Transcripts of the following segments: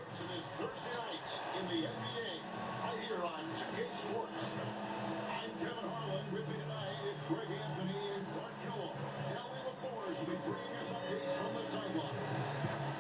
starts this Thursday night in the NBA, right here on 2K Sports. I'm Kevin Harlan. With me tonight, it's Greg Anthony and Clark Kellogg. Ellie LaForge will be bringing us updates from the sideline.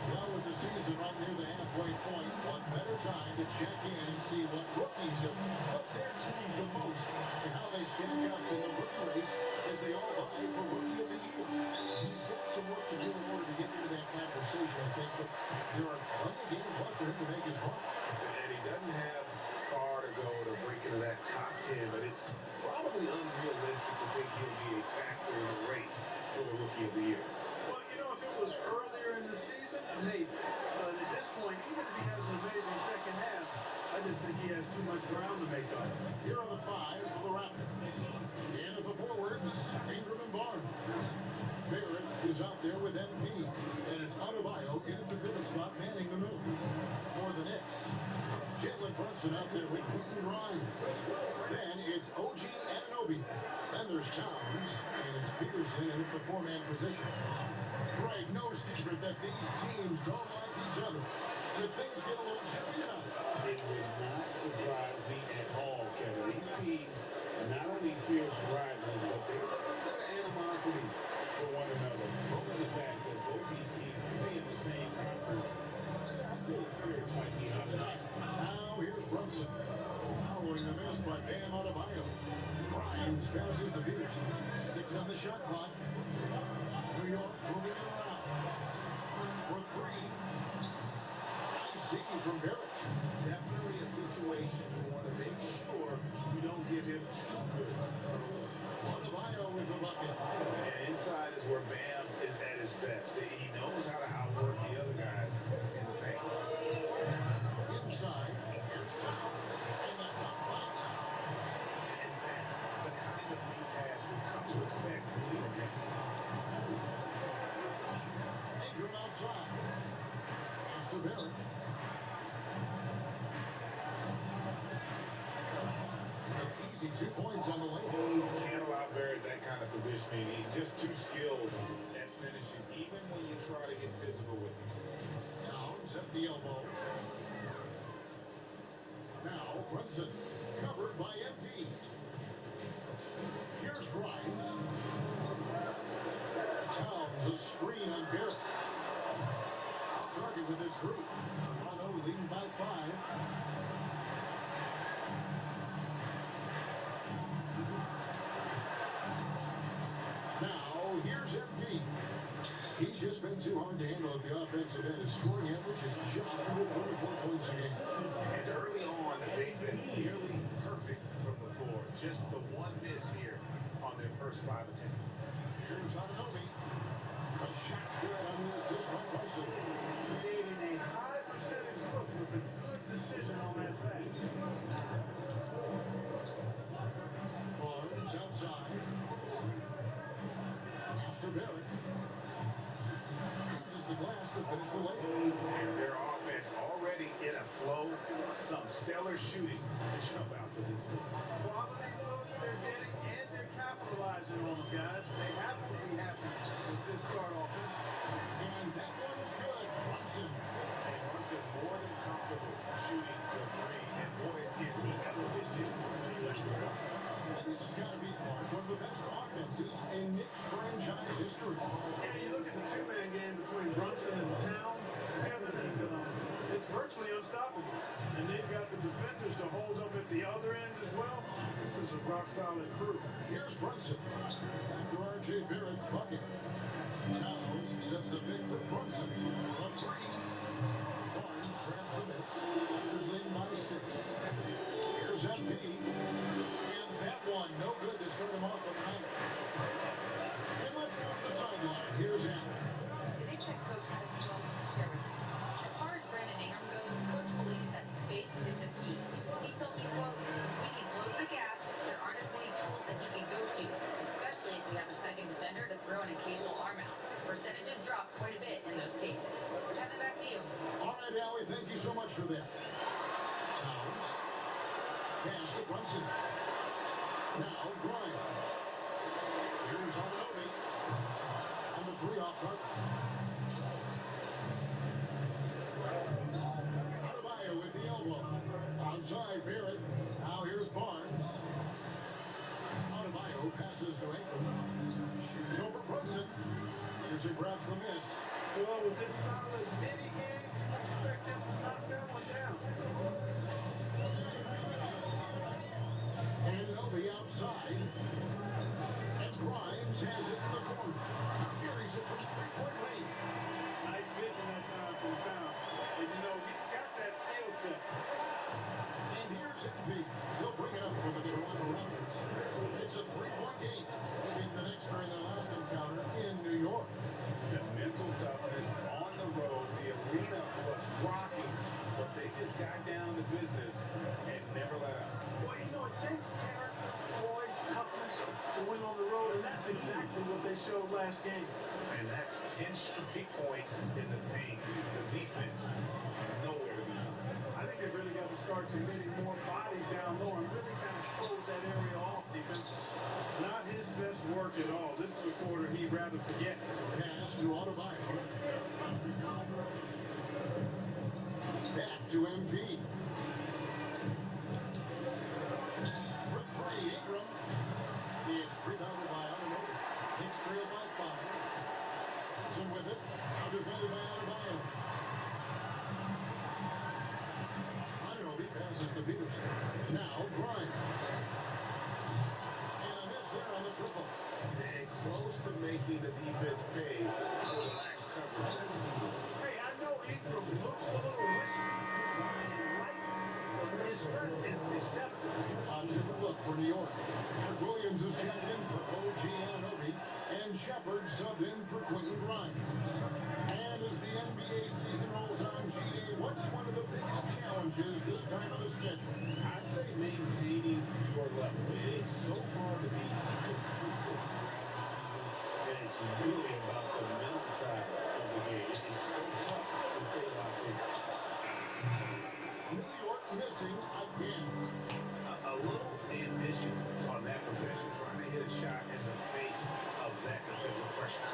Well, with the season right near the halfway point, what better time to check in and see what rookies have helped their teams the most and how they stack up in the rookie race as they all vie for Rookie of the Year. He's got some work to do in order to get into that conversation, I think, but there are plenty of games left for him to make his mark. And he doesn't have far to go to break into that top 10, but it's probably unrealistic to think he'll be a factor in the race for the Rookie of the Year. Well, you know, if it was earlier in the season, maybe. But at this point, even if he has an amazing second half, I just think he has too much ground to make up. Here are the five for the Raptors. And at the forwards, Ingram and Barnes. Barrett is out there with MP, and it's Adebayo in the pivot spot manning the move. For the Knicks, Jalen Brunson out there with Quentin Grimes. Then it's OG Anunoby. Then there's Towns, and it's Peterson in the four-man position. Right, no secret that these teams don't like each other. But things get a little chippy now. It would not surprise me at all, Kevin. These teams are not only fierce rivals, but they're a bit of animosity for one another. Over the fact that both these teams play in the same conference, I'd say the spirits might be on tonight. Now here's Brunson. Following the miss by Bam Adebayo. Grimes passes to Peterson. 6 on the shot clock. New York moving it around. For 3. Nice digging from Barrett. Definitely a situation you want to make sure you don't give him too good. Adebayo with the bucket. And inside is where Bam is at his best. He knows how to outwork the other guys in the paint. Inside, here's Towns. And the dunk by Towns. And that's the kind of lead pass we've come to expect from him. Ingram outside. Pass to Barrett. An easy 2 points on the way. Can't allow Barrett that kind of positioning. He's just too skilled at finishing, even when you try to get physical with him. Towns at the elbow. Now Brunson, covered by MP. Here's Grimes. Towns, a screen on Barrett. Target with his group. Toronto leading by 5. Now, here's MP. He's just been too hard to handle at the offensive end. His scoring average is just under 44 points a game. And early on, they've been nearly perfect from the floor. Just the one miss here on their first 5 attempts. Here's Anunoby. A shot's good on the assist by Brunson. Creating a high percentage look with a good decision on that pass. Barnes outside. After Barrett. Uses the glass to finish the layup. And their offense already in a flow. Some stellar shooting to jump out to this league. Quality looks they're getting, and they're capitalizing on them, guys. They have to be happy with this start offense. And that one is good. Brunson. And Brunson more than comfortable shooting the three. And boy, is he ever this year when he lets it go. And this has got to be one of the best offenses in Knicks franchise history. Yeah, you look at the two-man game between Brunson and Town, Kevin, and it's virtually unstoppable. And they've got the defenders to hold up at the other end as well. This is a rock-solid crew. Here's Brunson. After R.J. Barrett's bucket. Towns sets the pick for Brunson. A 3. Barnes traps the miss. Lakers leading by 6. Here's MP. And that one, no good to start him off the night. And let's go to the sideline. Here's Allen. The Knicks head coach had a few moments to share with me. As far as Brandon Ingram goes, coach believes that space is the key. He told me, quote, if we can close the gap, there aren't as many tools that he can go to, especially if we have a second defender to throw an occasional arm out. Percentages drop quite a bit in those cases. Kevin, back to you. All right, Allie, thank you so much for that. Towns. Pass to Brunson. Now, Grimes. Here's Anunoby. And the 3 off target. as he grabs the miss. Well, with his solid mini game, I expect him to knock that one down. And Novi outside. And Grimes has it in the corner. Carries it from three-point range. Nice vision that time from Town. And you know, he's got that skill set. And here's MP. He'll bring it up for the Toronto Raptors. It's a three-point game. Leading the Knicks during their last encounter in New York. The mental toughness on the road. The arena was rocking, but they just got down to business and never let up. Well, you know, it takes character, poise, toughness to win on the road, and that's exactly what they showed last game. And that's 10 straight points in the paint. The defense, nowhere to be found. I think they've really got to start committing more bodies down low and really kind of close that area off defensively. Not his best work at all. This is a quarter he'd rather forget. Pass to Adebayo. Back to MP. For three, Ingram. It's rebounded by Adebayo. Knicks trail by 5. Thompson with it. Now defended by Adebayo. Adebayo passes to Peterson. Now Grimes. And a miss there on the triple. And close to making the defense pay for the lax coverage. That's illegal. Hey, I know Ingram looks a little wispy and light, but his strength is deceptive. A different look for New York. Mark Williams is checked in for OG Anunoby, and Shepard subbed in for Quentin Grimes. And as the NBA season rolls on, GA, what's one of the biggest challenges this time of the schedule? I'd say maintaining your level. It's so hard to be consistent throughout the season, and it's really about the mental side of the game. It's so tough to stay locked in. New York missing again. A little ambitious on that possession, trying to hit a shot in the face of that defensive pressure.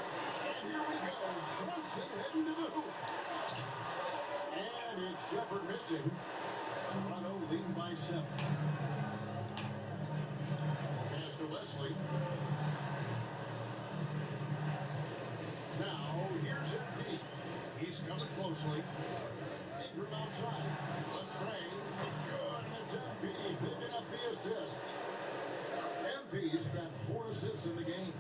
And here we go. Brunson heading to the hoop. And it's Shepard missing. Toronto leading by 7. Pass to Wesley. Now, here's MP. He's coming closely. Ingram outside. A tray. Good. And it's MP picking up the assist. MP's got 4 assists in the game.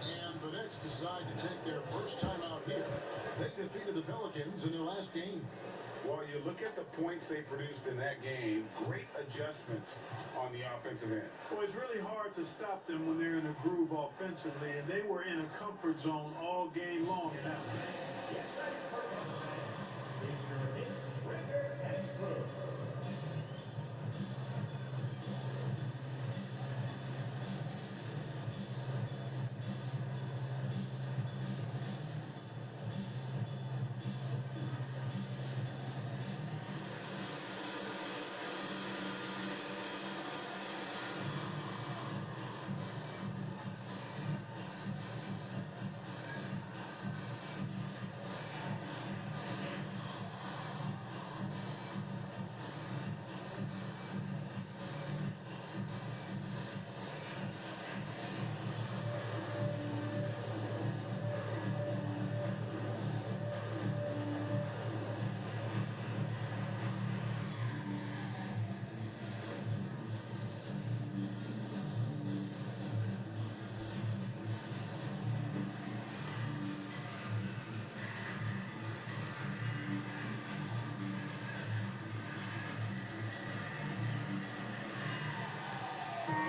And the Knicks decide to take their first time out here. They defeated the Pelicans in their last game. While you look at the points they produced in that game, great adjustments on the offensive end. Well, it's really hard to stop them when they're in a groove offensively, and they were in a comfort zone all game long. And now,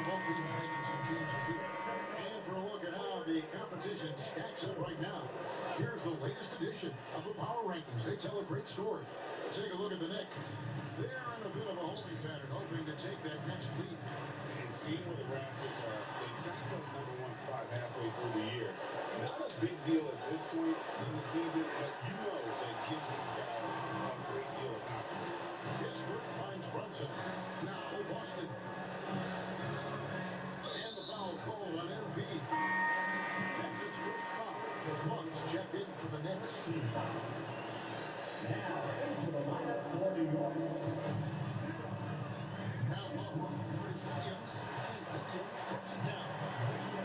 Vulture's making some changes here. And for a look at how the competition stacks up right now, here's the latest edition of the Power Rankings. They tell a great story. Take a look at the Knicks. They're in a bit of a holding pattern, hoping to take that next lead. And seeing where the Raptors are, they got the #1 spot halfway through the year. Not a big deal at this point in the season, but you know that gives these guys a great deal of confidence. Pittsburgh finds Brunson. Now Boston. And the foul called on MP. That's his first foul. The Bucks checked in for the Knicks. Now into the lineup for New York. Now low. Here's Williams. And Williams puts it down.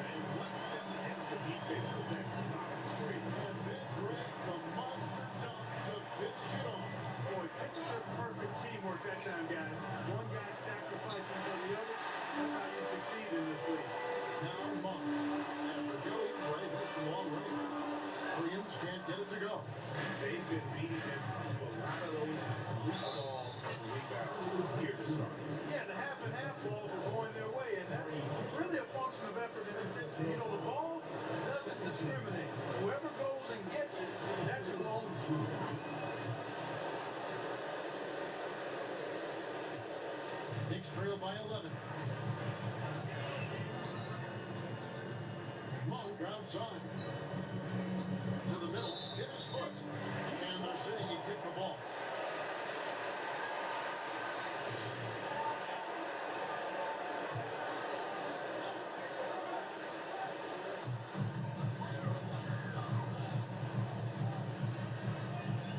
And once they have the defense with that solid straight, touchdown guys. One guy sacrificing for the other. That's how you succeed in this league. Now Monk. After Kelly Oubre hits the long range. Williams can't get it to go. They've been beating them to a lot of those loose balls and rebounds here to start. Yeah, the half and half balls are going their way, and that's really a function of effort and intensity. You know, the ball doesn't discriminate. Whoever goes and gets it, that's your ball. Knicks trail by 11. Monk outside. To the middle, hit his foot. And they're saying he kicked the ball.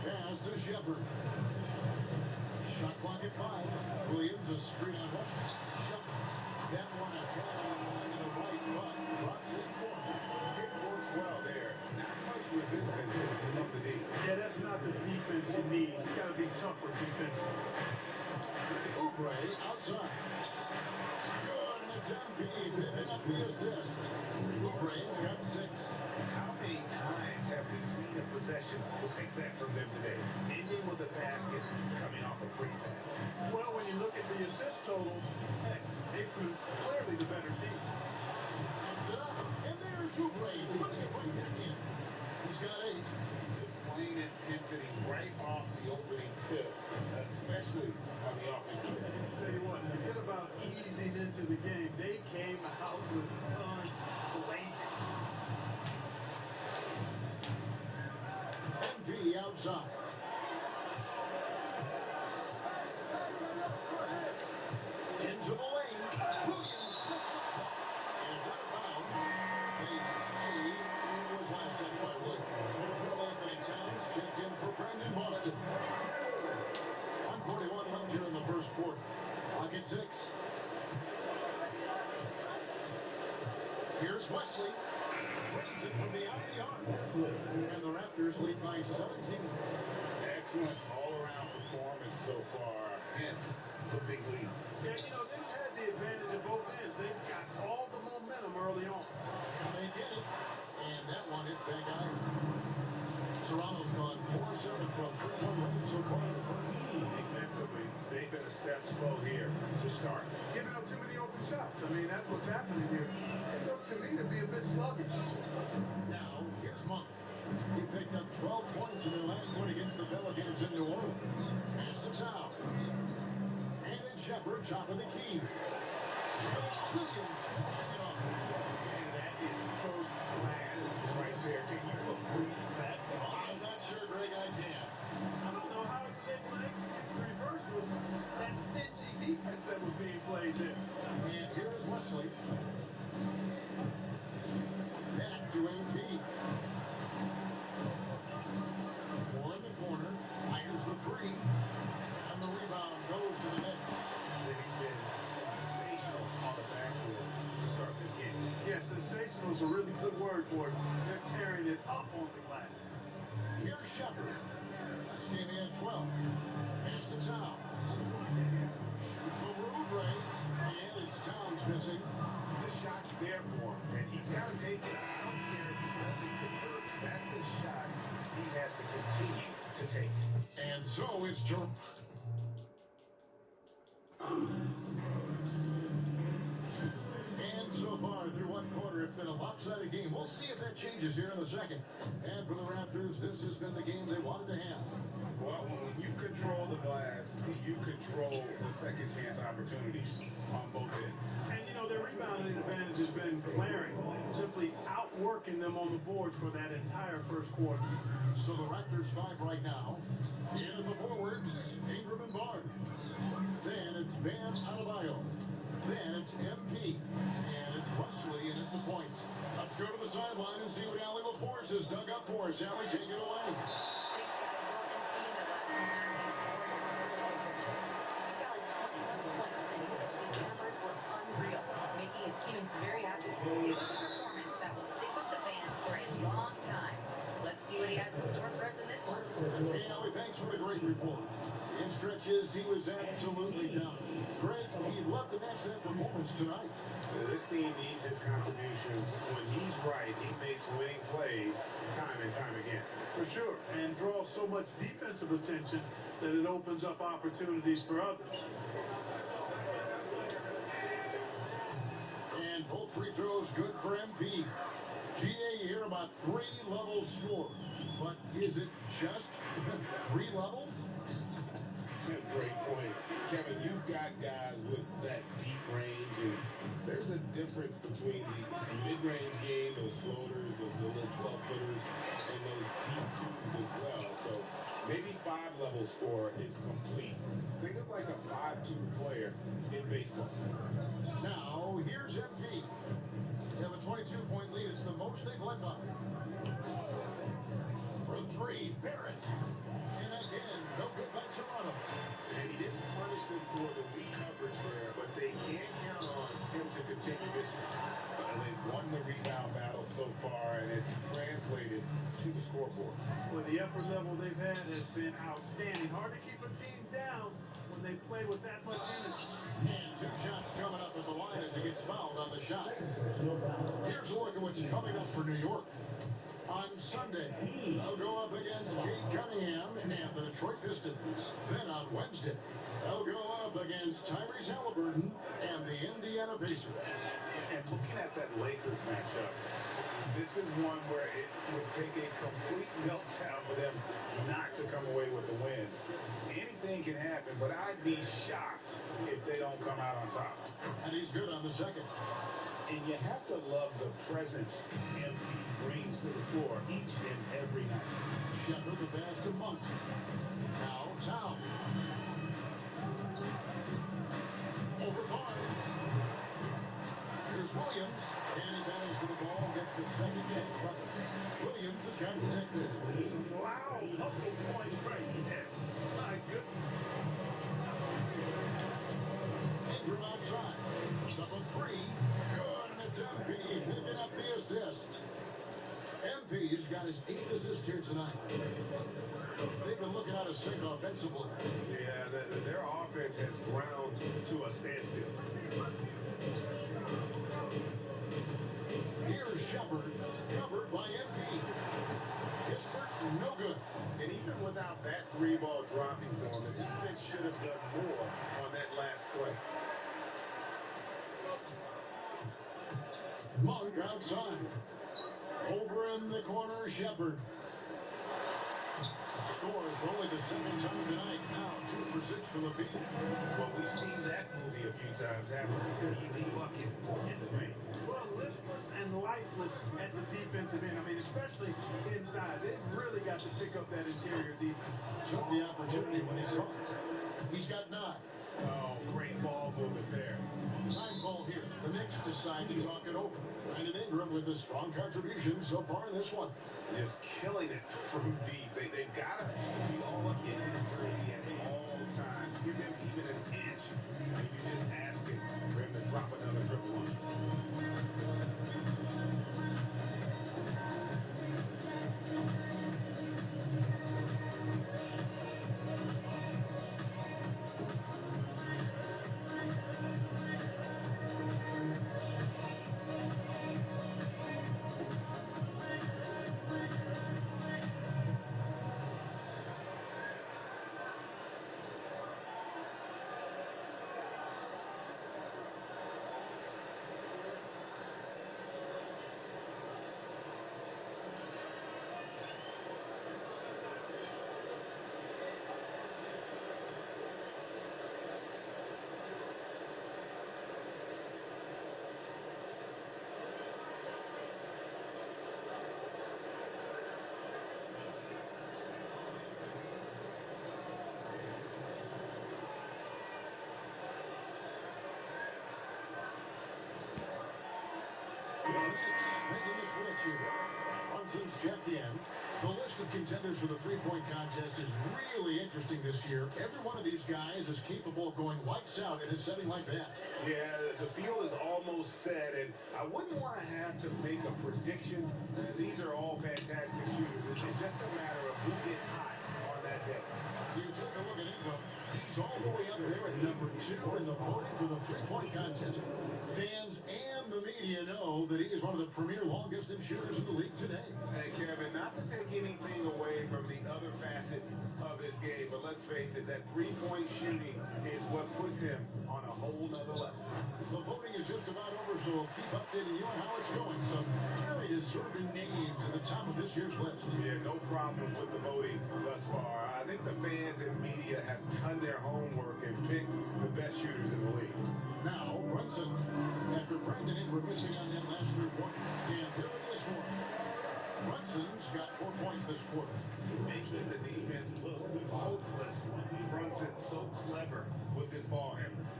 Pass to Shepard. Shot clock at 5. Williams, a screen on one. Shepard. That one a try in the right, but drops it for him. It works well there. Not much resistance from the D. Yeah, that's not the defense you need. You got to be tougher defensively. Oubre outside. Good, and it's MP picking up the assist. Oubre's got 6. How many times have we seen a possession like that from them today? Ending with a basket, coming off a pretty pass. Well, when you look at the assist total, heck, they've been clearly the better team. Takes it up, and there's Oubre putting it right back in. He's got 8. Displaying intensity right off the opening tip, especially on the offensive end. Tell you what, forget about easing into the game. They came out with guns blazing. MP outside. Into the lane. Williams lifts it. And it's out of bounds. They say it was last touch by Williams. Anthony Towns checked in for Brandon Boston. 1:41 left here in the first quarter. Clock at 6. Here's Wesley. Brings it from beyond the arc. And the Raptors lead by 17. Excellent all-around performance so far, hence the big lead. Yeah, you know, they've had the advantage of both ends. They've got all the momentum early on. They get it. And that one hits that guy. Toronto's gone 4-7 from 3-point range so far in the first. Defensively, they've been a step slow here to start. Giving up too many open shots. I mean, that's what's happening here. It looked to me to be a bit sluggish. Now, here's Monk. He picked up 12 points in their last win against the Pelicans in New Orleans. Pass to Towns. And then Shepard, top of the key. But it's Williams finishing it off. And that is first class right there. Can you believe that? I'm not sure, Greg, I can. I don't know how he was able to execute the reverse with that stingy defense that was being played there. And here is Wesley. Back to MP. More in the corner. Fires the 3. And the rebound goes to the net. They've been sensational on the backboard to start this game. Yeah, sensational is a really good word for it. They're tearing it up on the glass. Here's Shepard. Standing at 12. Pass to Towns. Shoots over Oubre. And it's Towns missing. The shot's there for him, and he's got to take it. I don't care if he doesn't convert. That's a shot he has to continue to take. And so it's Jerome. And so far through one quarter, it's been a lopsided game. We'll see if that changes here in the second. And for the Raptors, this has been the game they wanted to have. Well, when you control the glass, you control the second chance opportunities on both ends. And you know, their rebounding advantage has been glaring, simply outworking them on the boards for that entire first quarter. So the Raptors 5 right now. In at the forwards, Ingram and Barnes. Then it's Bam Adebayo. Then it's MP. And it's Wesley in at the point. Let's go to the sideline and see what Allie LaForce has dug up for us. Allie, take it away. Very happy. It was a performance that will stick with the fans for a long time. Let's see what he has in store for us in this one. Hey, Allie, thanks for the great report. In stretch matches, he was absolutely done. Greg, he loved to match that performance tonight. This team needs his contributions. When he's right, he makes winning plays time and time again. For sure, and draws so much defensive attention that it opens up opportunities for others. And both free throws good for MP. GA here about 3 level scores. But is it just 3 levels? Great point. Kevin, you've got guys with that deep range, and there's a difference between the mid-range game, those floaters, the little 12-footers, and those deep twos as well. So maybe 5-level score is complete. Think of like a 5-2 player in baseball. Now, here's MP. They have a 22-point lead. It's the most they've led by. For 3, Barrett. And again, no good by Toronto. And he didn't punish them for the weak coverage there, but they can't count on him to continue this. They've won the rebound battle so far, and it's translated to the scoreboard. Well, the effort level they've had has been outstanding. Hard to keep a team down when they play with that much energy. And 2 shots coming up at the line as he gets fouled on the shot. Here's a look at what's coming up for New York. On Sunday, they'll go up against Kate Cunningham and the Detroit Pistons. Then on Wednesday, they'll go up against Tyrese Halliburton and the Indiana Pacers. And looking at that Lakers matchup, this is one where it would take a complete meltdown for them not to come away with the win. Anything can happen, but I'd be shocked if they don't come out on top. And he's good on the second. And you have to love the presence MP brings to the floor each and every night. Shepard the pass to Monk. Now Town. Over Barnes. Here's Williams. And he battles for the ball. Gets the second chance bucket. Williams has got 6. Wow, hustle points right there. My goodness. Ingram outside. It's up a 3. Good, and it's MP picking up the assist. MP's got his 8th assist here tonight. They've been looking out of sync offensively. Yeah, their offense has ground to a standstill. Here's Shepard, covered by MP. Pittsburgh, no good. And even without that 3-ball dropping for him, the defense should have done more on that last play. Monk outside. Over in the corner, Shepard. Scores for only the second time tonight. Now 2 for 6 from the field. Well, we've seen that movie a few times, haven't we? An easy bucket in the paint. Well, listless and lifeless at the defensive end. I mean, especially inside. They've really got to pick up that interior defense. Took the opportunity when he saw it. He's got 9. Oh, great ball movement there. Time call here. The Knicks decide to talk it over. Brandon Ingram with a strong contribution so far in this one. Just killing it from deep. They've got to be all up in the jersey at all times. Give him even an inch. Maybe just asking for him to drop another triple one. Making the switch here. Brunson's checked in. The list of contenders for the three-point contest is really interesting this year. Every one of these guys is capable of going lights out in a setting like that. Yeah, the field is almost set, and I wouldn't want to have to make a prediction. These are all fantastic shooters. It's just a matter of who gets hot on that day. You take a look at Ingram. He's Number 2 in the voting for the three-point contest. Fans and the media know that he is one of the premier long-distance shooters in the league today. Hey, Kevin, not to take anything away from the other facets of his game, but let's face it, that three-point shooting is what puts him on a whole nother level. The voting is just about over, so we'll keep updating you on how it's going. Some very deserving names at the top of this year's list. Yeah, no problems with the voting thus far. I think the fans and media have done their homework and picked the best shooters in the league. Now, Brunson, after Brandon Ingram missing on that last three-pointer, and here it is for him. Brunson's got 4 points this quarter. Making the defense look hopeless. Brunson so clever with his ball handling.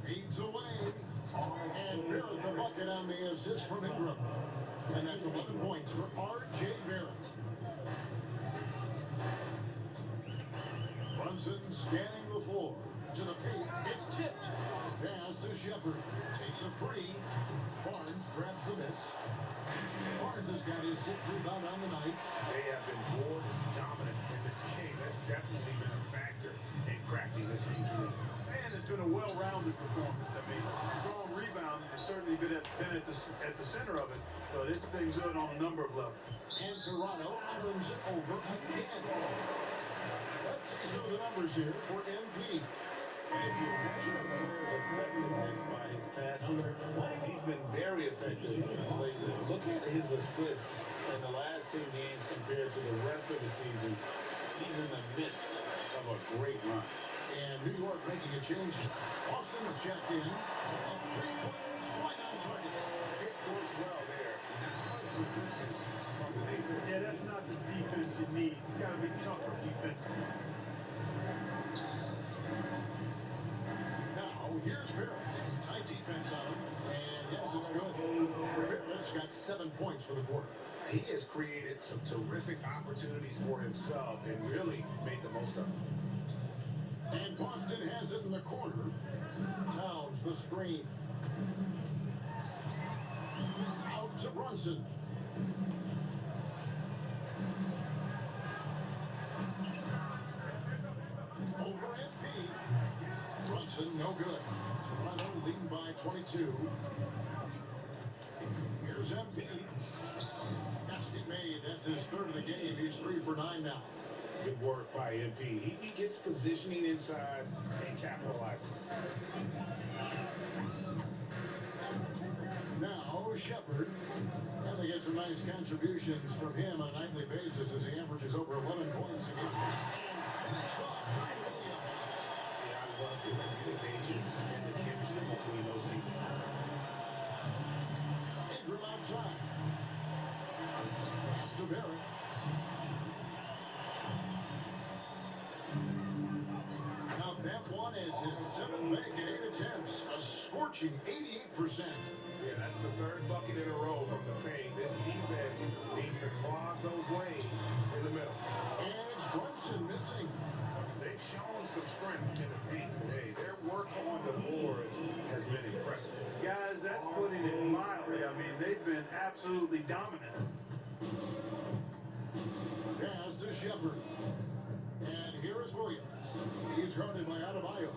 Feeds away. And Barrett the bucket on the assist from Ingram. And that's 11 points for R.J. Barrett. Brunson scanning the floor. To the paint. It's tipped. Pass to Shepard. Takes a free. Barnes grabs the miss. Barnes has got his 6th rebound on the night. They have been more dominant in this game. That's definitely been a factor in cracking this lead. And it's been a well-rounded performance. I mean, strong rebound has certainly been at the center of it, but it's been good on a number of levels. And Toronto turns it over again. Let's see some of the numbers here for MP. And if you measure a player's effectiveness by his passing, he's been very effective lately. Look at his assists in the last 10 games compared to the rest of the season. He's in the midst of a great run. And New York making a change. Boston's checked in. A three-pointers right on target. It works well there. Not much resistance from the Knicks. Yeah, that's not the defense you need. You got to be tougher defensively. Now, here's Barrett. Tight defense on him. And yes, it's good. Barrett's got 7 points for the quarter. He has created some terrific opportunities for himself and really made the most of them. And Boston has it in the corner. Towns the screen. Out to Brunson. Over MP. Brunson, no good. Toronto leading by 22. Here's MP. Basket made. That's his 3rd of the game. He's 3 for 9 now. Good work by MP. He gets positioning inside and capitalizes. Now, Shepard. And they get some nice contributions from him on a nightly basis as he averages over 11 points a game. And finished off by Williams. Yeah, I love the communication and the chemistry between those two. Ingram outside. Pass to Barrett. Now that one is his 7th make in 8 attempts. A scorching 88%. Yeah, that's the 3rd bucket in a row from the paint. This defense needs to clog those lanes in the middle. And it's Brunson missing. They've shown some strength in the paint today. Their work on the boards has been impressive. Guys, that's putting it mildly. I mean, they've been absolutely dominant. Pass to Shepard. And here is Williams. He's guarded by Adebayo.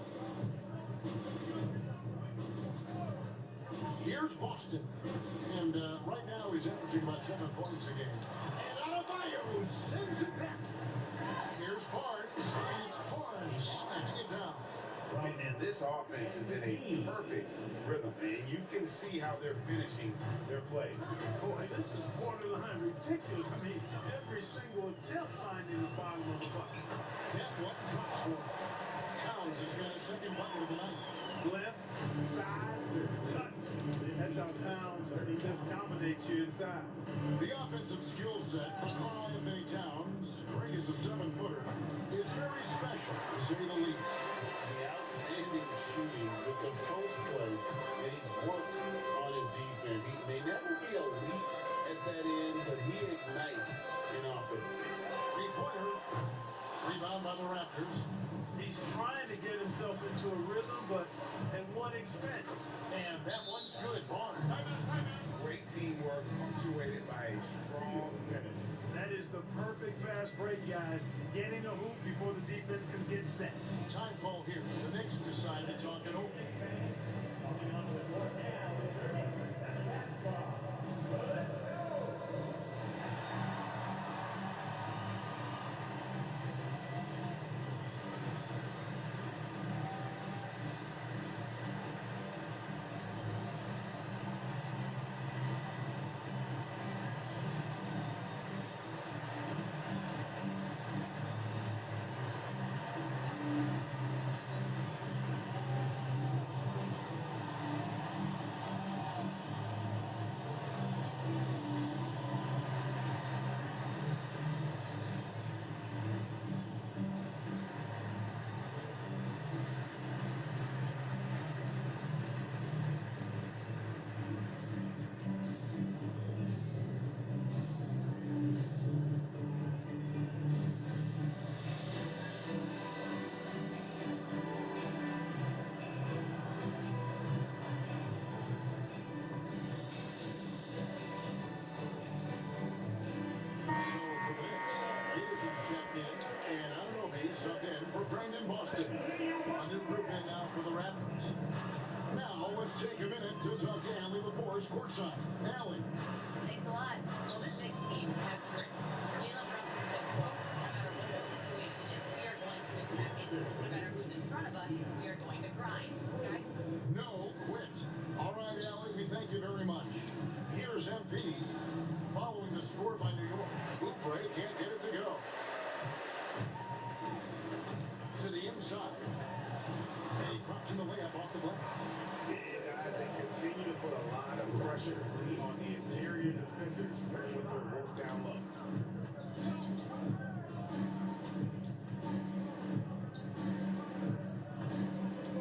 Here's Boston. And right now he's averaging about 7 points a game. And Adebayo sends it back. Here's Barnes. It's Barnes smacking it down. And this offense is in a perfect rhythm, and you can see how they're finishing their plays. Boy, this is borderline ridiculous. I mean, every single attempt finding the bottom of the bucket. That one drops for him. Towns has got a 2nd bucket of the night. Left, size, touch. That's how Towns, he just dominates you inside. The offensive skill set for Karl Anthony Towns, great as a 7-footer, is very special, to say the least. The outstanding shooting with the post play that he's worked on his defense. He may never be elite at that end, but he ignites in offense. 3-pointer. Rebound by the Raptors. He's trying to get himself into a rhythm, but at what expense? And that one's good. Barnes. Great teamwork punctuated by a strong finish. That is the perfect fast break, guys. Get in the hoop before the defense can get set. Time call here. The Knicks decide to talk it over. Take a minute to talk to Allie LaForce courtside. Allie. Thanks a lot. Well, this Knicks team has grit. Jalen Brunson said, quote, no matter what the situation is, we are going to attack it. No matter who's in front of us, we are going to grind. Guys? No quit. All right, Allie, we thank you very much. Here's MP. Following the score by New York. Oubre can't get it to go. To the inside. And he drops in the layup off the glass. They continue to put a lot of pressure on the interior defenders with their work down low.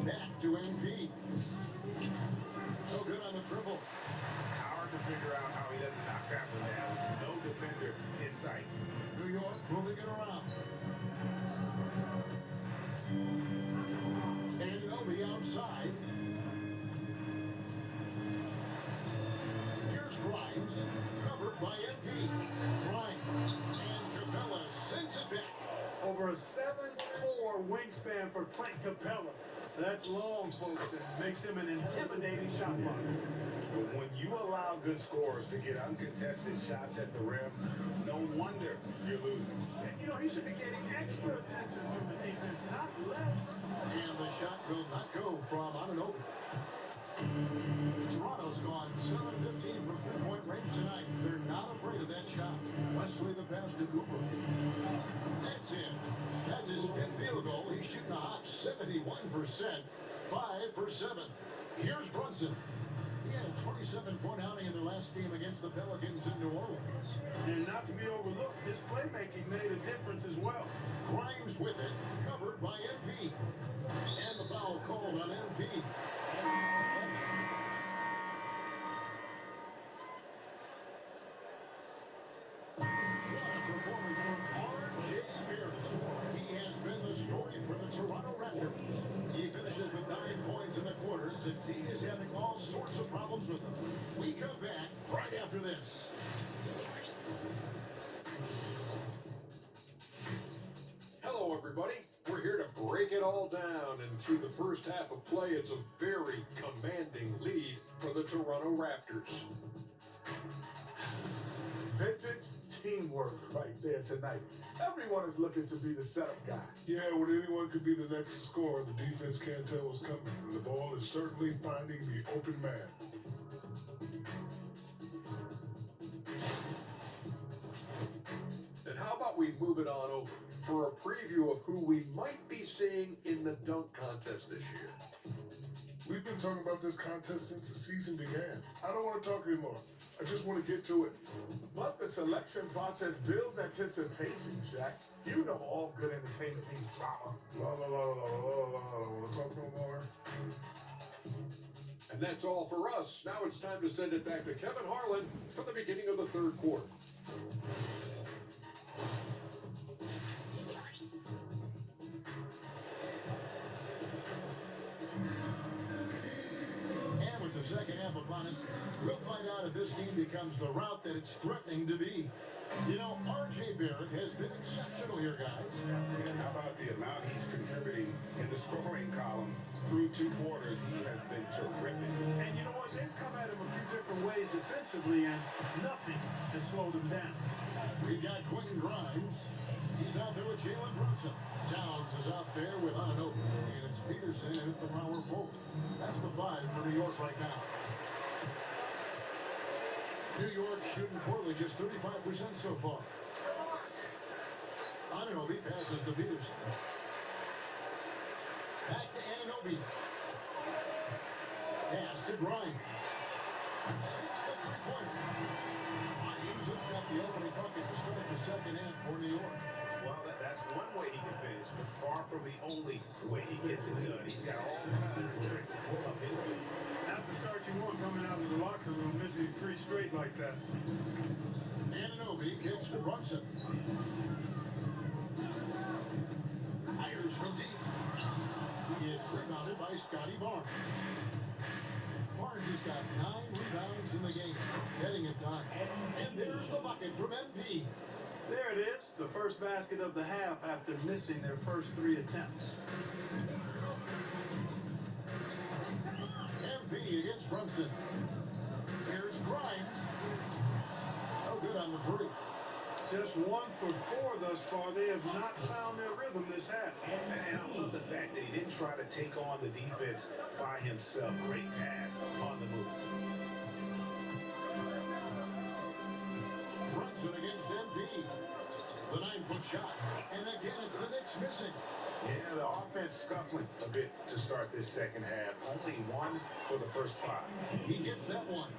Back to MP. So good on the dribble. Hard to figure out how he doesn't knock that one down. No defender in sight. New York moving it around. And Nobi outside. Here's Grimes, covered by MP. Grimes and Capella sends it back. Over a 7'4" wingspan for Clint Capella. That's long, folks, and makes him an intimidating shot blocker. But when you allow good scorers to get uncontested shots at the rim, no wonder you're losing. You know, he should be getting extra attention from the defense, not less. And the shot will not go from Anunoby. Toronto's gone 7-15 from three-point range tonight. They're not afraid of that shot. Wesley the pass to Cooper. That's in. That's his fifth field goal. He's shooting a hot 71%. 5 for 7. Here's Brunson. He had a 27-point outing in their last game against the Pelicans in New Orleans. And not to be overlooked, his playmaking made a difference as well. Grimes with it, covered by MP. And the foul called on MP. Performing from R.J. Pierce. He has been the story for the Toronto Raptors. He finishes with 9 points in the quarters, and he is having all sorts of problems with them. We come back right after this. Hello, everybody. We're here to break it all down, and through the first half of play, it's a very commanding lead for the Toronto Raptors. Vintage teamwork right there tonight. Everyone is looking to be the setup guy. Yeah, when anyone could be the next to score, the defense can't tell what's coming. And the ball is certainly finding the open man. And how about we move it on over for a preview of who we might be seeing in the dunk contest this year. We've been talking about this contest since the season began. I don't want to talk anymore. I just want to get to it. But the selection process builds anticipation, Shaq. You know all good entertainment means drama. La la la la la la la. Want to talk no more? And that's all for us. Now it's time to send it back to Kevin Harlan for the beginning of the third quarter. And with the second half upon us, we'll find out if this team becomes the route that it's threatening to be. You know, R.J. Barrett has been exceptional here, guys. And how about the amount he's contributing in the scoring column through 2 quarters? He has been terrific. And you know what? They've come at him a few different ways defensively, and nothing has slowed him down. We've got Quentin Grimes. He's out there with Jalen Brunson. Towns is out there with Anunoby. And it's Peterson at the power forward. That's the 5 for New York right now. New York shooting poorly, just 35% so far. Anunoby passes to Peterson. Back to Anunoby. Pass to Grimes. 6 the 3-pointer. Grimes has got the opening bucket to start the second half for New York. Well, that's one way he can finish, but far from the only way he gets it done. He's got all kinds of tricks up his sleeve. Not the start you want coming out of the locker room, missing 3 straight like that. Anunoby kicks to Brunson. Fires from deep. He is rebounded by Scotty Barnes. Barnes has got 9 rebounds in the game, getting it done. And there's the bucket from MP. There it is, the first basket of the half after missing their first 3 attempts. MP against Brunson. Here's Grimes. No good on the 3. Just 1 for 4 thus far. They have not found their rhythm this half. And I love the fact that he didn't try to take on the defense by himself. Great pass on the move. Brunson against MP. The 9-foot shot. And again, it's the Knicks missing. Yeah, the offense scuffling a bit to start this second half. Only 1 for the first 5. He gets that one.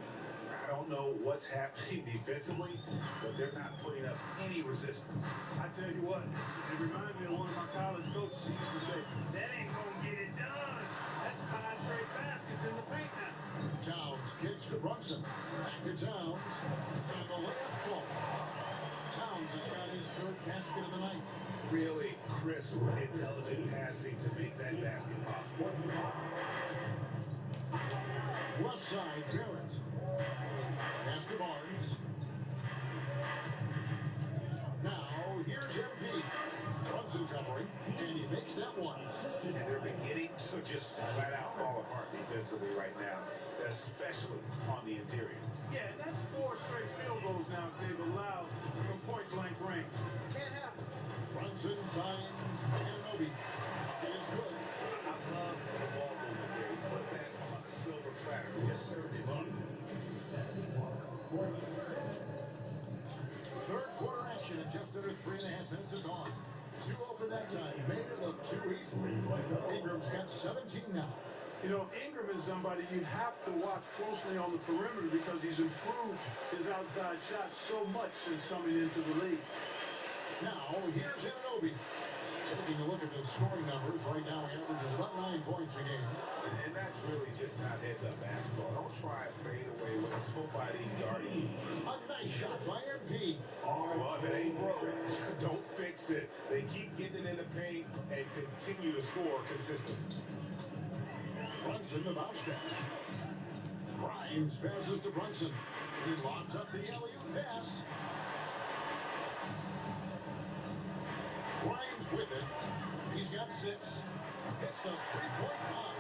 I don't know what's happening defensively, but they're not putting up any resistance. I tell you what, it reminds me of one of my college coaches who used to say, that ain't gonna get it done. That's 5 straight baskets in the paint now. Towns kicks to Brunson. Back to Towns. And the layup falls. Towns has got his 3rd basket of the night. Really crisp, intelligent passing to make that basket possible. Left side, Barrett. Pass to Barnes. Now, here's MP. Brunson covering, and he makes that one. And they're beginning to just flat out fall apart defensively right now, especially on the interior. Yeah, and that's 4 straight field goals now they've allowed from point-blank range. Can't happen. Brunson finds Anunoby. It is good. I love the ball movement there. He put that on a silver platter. Just served him up. Third quarter action in just under 3.5 minutes of gone. 2 open that time. Made it look too easy. Ingram's got 17 now. You know, Ingram is somebody you have to watch closely on the perimeter because he's improved his outside shot so much since coming into the league. Now, here's Anunoby. Taking a look at the scoring numbers, right now he averages about 9 points a game. And that's really just not heads-up basketball. Don't try to fade away when nobody's guarding you. A nice shot by MP. Well, if it ain't broke, don't fix it. They keep getting it in the paint and continue to score consistently. Brunson, the bounce pass. Grimes passes to Brunson. He lobs up the alley-oop pass. Grimes with it. He's got 6. Hits the 3-point bomb.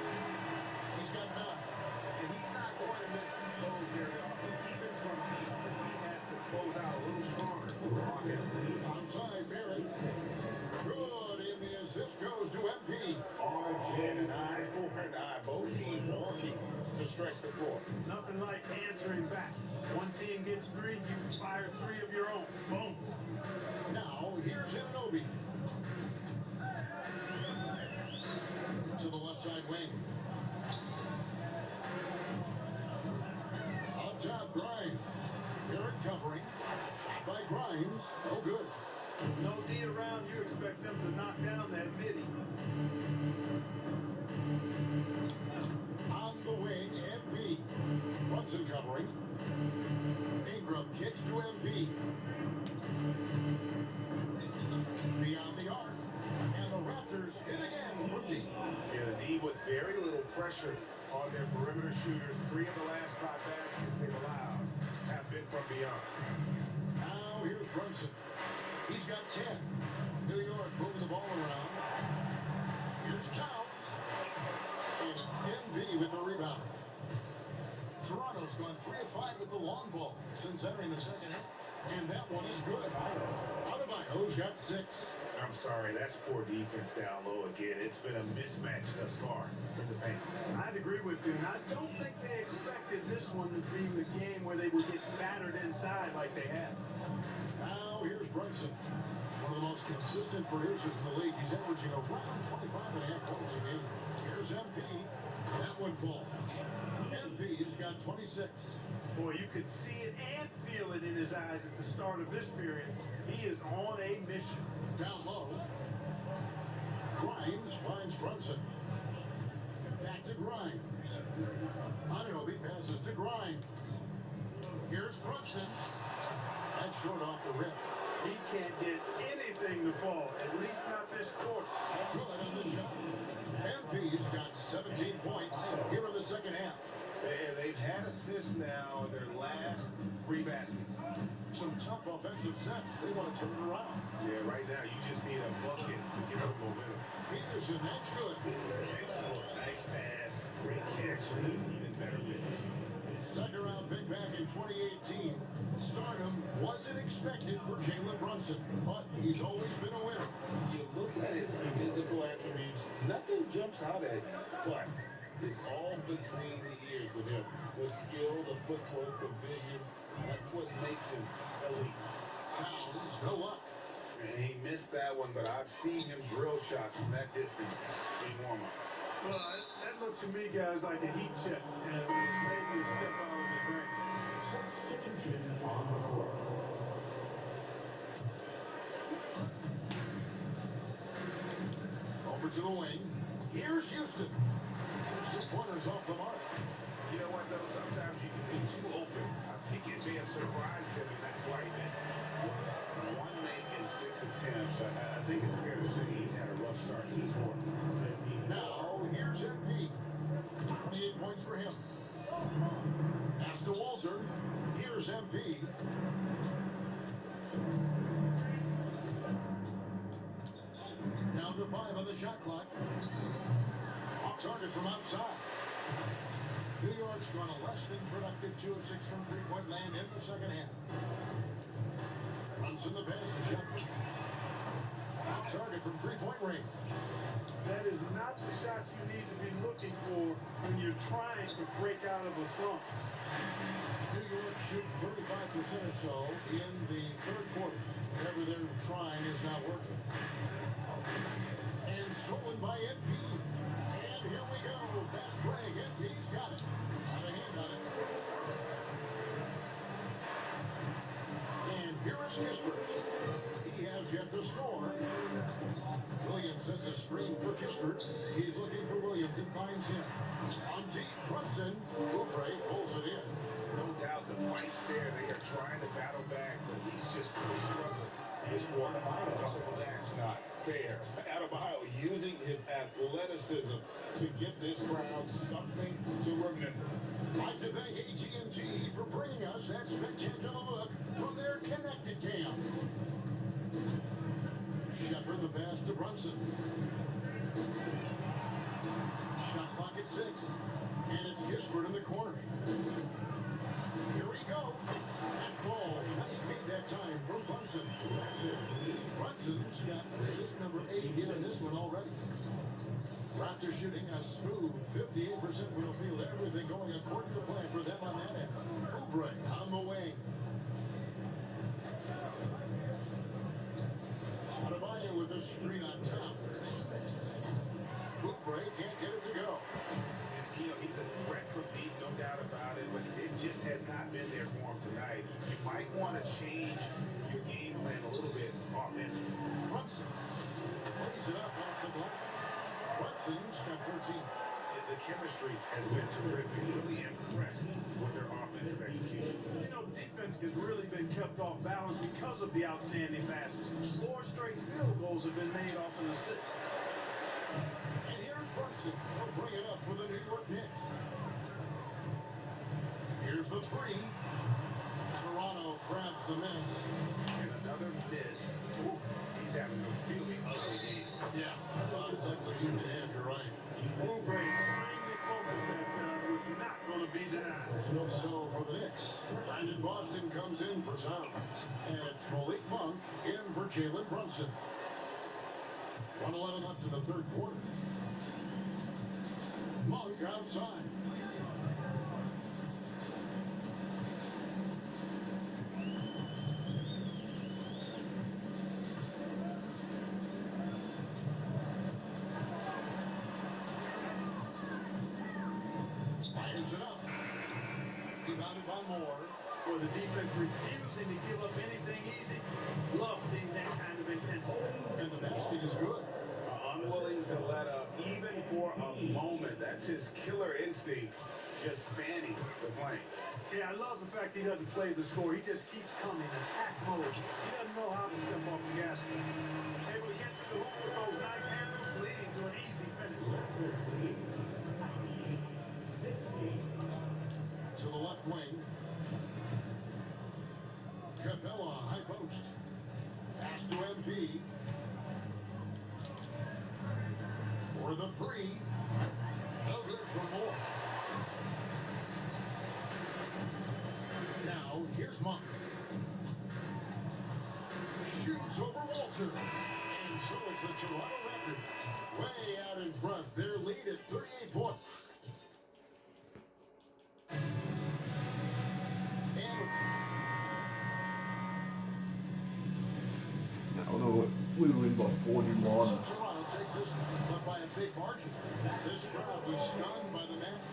He's got 9. And he's not going to miss those very often. Even from deep, he has to close out a little stronger on his lead. Outside, Barrett. Good, and the assist goes to MP. And an eye for an eye. Both teams working to stretch the floor. Nothing like answering back. One team gets 3, you fire 3 of your own. Boom. Now, here's Anunoby. To the left side wing. Up top, Grimes. Barrett covering. Shot by Grimes. No good. No D around, you expect him to knock down that midi. On the wing, MP. Brunson covering. Ingram kicks to MP. Beyond the arc. And the Raptors hit again from deep. Yeah, the D with very little pressure on their perimeter shooters. 3 of the last 5 baskets they've allowed have been from beyond. Now here's Brunson. He's got 10. New York moving the ball around. Here's Towns. And it's MV with the rebound. Toronto's gone 3 of 5 with the long ball since entering the second half. And that one is good. Adebayo's got 6. I'm sorry, that's poor defense down low again. It's been a mismatch thus far in the paint. I'd agree with you, and I don't think they expected this one to be the game where they would get battered inside like they have. Now here's Brunson. One of the most consistent producers in the league. He's averaging around 25.5 points a game. Here's MP. That one falls. MP's got 26. Boy, you could see it and feel it in his eyes at the start of this period. He is on a mission. Down low. Grimes finds Brunson. Back to Grimes. Anunoby passes to Grimes. Here's Brunson. That's short off the rim. He can't get anything to fall, at least not this quarter. Good on the shot. MP's got 17 points here in the second half. And they've had assists now in their last 3 baskets. Some tough offensive sets. They want to turn it around. Yeah, right now you just need a bucket to get some momentum. Peterson, that's good. Excellent. Nice pass. Great catch. Even better finish. Second round pick back in 2018. Stardom wasn't expected for Jalen Brunson, but he's always been a winner. You look at his physical attributes, nothing jumps out at you, but it's all between the ears with him. The skill, the footwork, the vision, that's what makes him elite. Towns, no luck. And he missed that one, but I've seen him drill shots from that distance in warm-up. Well, that looked to me, guys, like a heat check, and it made me step out of his range. Substitution on the court. Over to the wing. Here's Houston. His corner's off the mark. You know what, though? Sometimes you can be too open. I think it may have surprised him, and that's why he missed. 1 make in 6 attempts. I think it's fair to say he's had a rough start to this quarter. Now, here's MP. 28 points for him. Pass to Walter. Here's MP. Down to 5 on the shot clock. Off target from outside. New York's gone a less than productive 2 of 6 from three-point land in the second half. Runs in the pass to Shepard. Off target from three-point range. That is not the shot you need to be looking for when you're trying to break out of a slump. New York shoots 35% or so in the third quarter. Whatever they're trying is not working. And stolen by NP. And here we go. Fast break. NP's got it. Out of hand on it. And here is Kispert. He has yet to score. Williams sends a screen for Kispert. He's looking for Williams and finds him. On deep, Brunson. Oubre pulls it in. No doubt the fight's there. They are trying to battle back, but he's just really struggling. This quarter, that's not fair. Adebayo using his athleticism to give this crowd something to remember. I'd like to thank AT&T for bringing us that spectacular look from their connected cam. Shepard the pass to Brunson. Shot clock at 6. And it's Kispert in the corner. Here we go. That ball. Nice feed that time from Brunson. Brunson's got assist number 8 here in this one already. Raptors shooting a smooth 58% from the field. Everything going according to plan for them on that end. Oubre on the wing. Adebayo with a screen on top. Oubre can't get it to go. And, you know, he's a threat from deep, no doubt about it, but it just has not been there for him tonight. You might want to change your game plan a little bit offensively. Brunson lays it up off the glass. Brunson's got 14. The chemistry has been terrific. Really impressed with their offensive execution. You know, the defense has really been kept off balance because of the outstanding passes. 4 straight field goals have been made off an assist. And here's Brunson. He'll bring it up for the New York Knicks. Here's the 3. Toronto grabs the miss. And another miss. Ooh, he's having a really ugly game. Yeah, not exactly in the end, you're right. Oubre extremely focused that time. Was not going to be denied. So for the Knicks, Brandon Boston comes in for Towns. And it's Malik Monk in for Jalen Brunson. 1:11 left in the third quarter. Monk outside. Fires it up. Rebounded by Moore. Well, the defense refusing to give up anything easy. Love seeing that kind of intensity. And the basket is good. Unwilling to let up even for a moment. That's his killer instinct, just fanning the flank. Yeah, I love the fact he doesn't play the score. He just keeps coming, attack mode. He doesn't know how to step off the gas. Able to get to the hoop with those nice handles, leading to an easy finish. To the left wing. Capella, high post. Pass to MP. For the three. No good for Moore. Now, here's Monk. Shoots over Walter. And so it's the Toronto Raptors way out in front. Their lead at 38 points. Although we were in about 41. So Toronto takes this, but by a big margin. This crowd was stunned by the match.